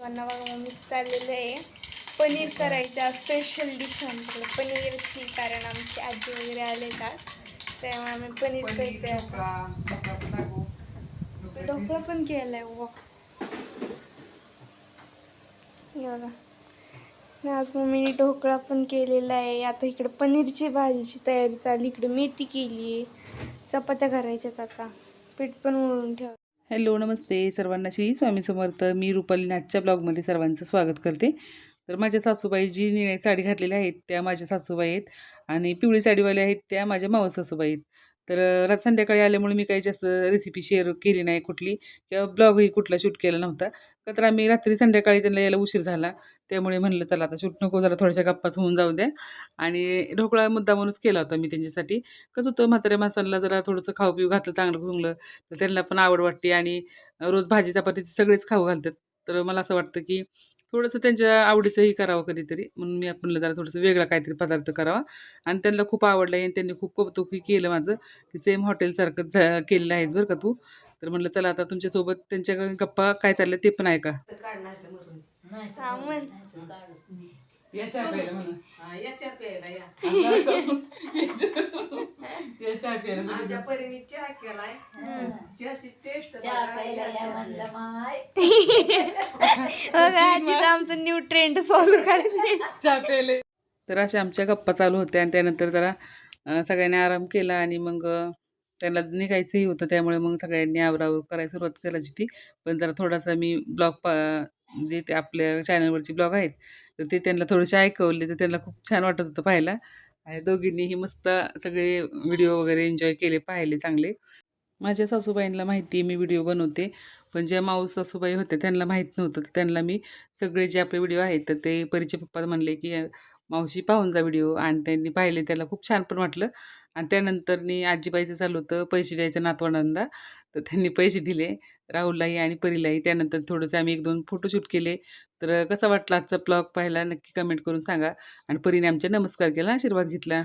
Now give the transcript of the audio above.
सर्वांना बघा मम्मी चाललेलं आहे पनीर करायचं स्पेशल डिश आमच्याकडे पनीरची, कारण आमची आजी वगैरे आले का त्यामुळे आम्ही पनीर करतोय आता. ढोकळा पण केलाय वा बघा. आज मम्मीने ढोकळा पण केलेला आहे. आता इकडे पनीरची भाजीची तयारी चालली, इकडे मेथी केली आहे, चपात्या करायच्यात, आता पीठ पण मळून ठेव. हॅलो नमस्ते सर्वांना, श्री स्वामी समर्थ. मी रुपाली आजच्या ब्लॉगमध्ये सर्वांचं स्वागत करते. तर माझ्या सासूबाई जी निळी साडी घातलेल्या आहेत त्या माझ्या सासूबाई आहेत आणि पिवळी साडीवाल्या आहेत त्या माझ्या मावस सासूबाई आहेत. तर रात संध्याकाळी आल्यामुळे मी काही जास्त रेसिपी शेअर केली नाही कुठली, किंवा ब्लॉगही कुठला शूट केला नव्हता. का तर आम्ही रात्री संध्याकाळी त्यांना यायला उशीर झाला, त्यामुळे म्हणलं चला आता शूट नको, जरा थोड्याशा गप्पाच होऊन जाऊ द्या. आणि ढोकळा मुद्दामूनच केला होता मी त्यांच्यासाठी. कसं होतं, म्हाताऱ्या माणसांना जरा थोडंसं खाऊ पिऊ घातलं चांगलं खुंगलं तर त्यांना पण आवड वाटते आणि रोज भाजी चपातीचे सगळेच खाऊ घालतात. तर मला असं वाटतं की थोडंसं त्यांच्या आवडीचंही करावं कधीतरी, म्हणून मी आपल्याला जरा थोडंसं वेगळा काहीतरी पदार्थ करावा. आणि त्यांना खूप आवडलं आहे आणि त्यांनी खूप कौतुकही केलं माझं, की सेम हॉटेलसारखंच केलेलं आहेस बरं का तू. तर म्हणलं चला आता तुमच्यासोबत त्यांच्या गप्पा काय चालल्या ते पण ऐका. आमचं न्यू ट्रेंड फॉलो करायचं. तर अशा आमच्या गप्पा चालू होत्या आणि त्यानंतर जरा सगळ्यांनी आराम केला आणि मग त्यांना निघायचंही होतं, त्यामुळे मग सगळ्यांनी आवरावर करायला सुरुवात करायची ती. पण जरा थोडासा मी ब्लॉग जे ते आपल्या चॅनलवरचे ब्लॉग आहेत तर ते त्यांना थोडेसे ऐकवले, तर त्यांना खूप छान वाटत होतं पाहायला. आणि दोघींनीही मस्त सगळे व्हिडिओ वगैरे एन्जॉय केले, पाहिले चांगले. माझ्या सासूबाईंना माहिती आहे मी व्हिडिओ बनवते, पण ज्या माऊस सासूबाई होत्या त्यांना माहीत नव्हतं. तर त्यांना मी सगळे जे आपले व्हिडिओ आहेत तर ते परीचे पप्पा म्हणले की मावशी पाहून जा व्हिडिओ, आणि त्यांनी पाहिले, त्याला खूप छान पण वाटलं. आणि त्यानंतरनी आजीबाईचं चालू होतं पैसे द्यायचं नातवंडांना, तर त्यांनी पैसे दिले राहुललाही आणि परीलाही. त्यानंतर थोडंसं आम्ही 1-2 फोटोशूट केले. तर कसा वाटला आजचा ब्लॉग पाहायला नक्की कमेंट करून सांगा. आणि परीने आमच्या नमस्कार केला, आशीर्वाद घेतला.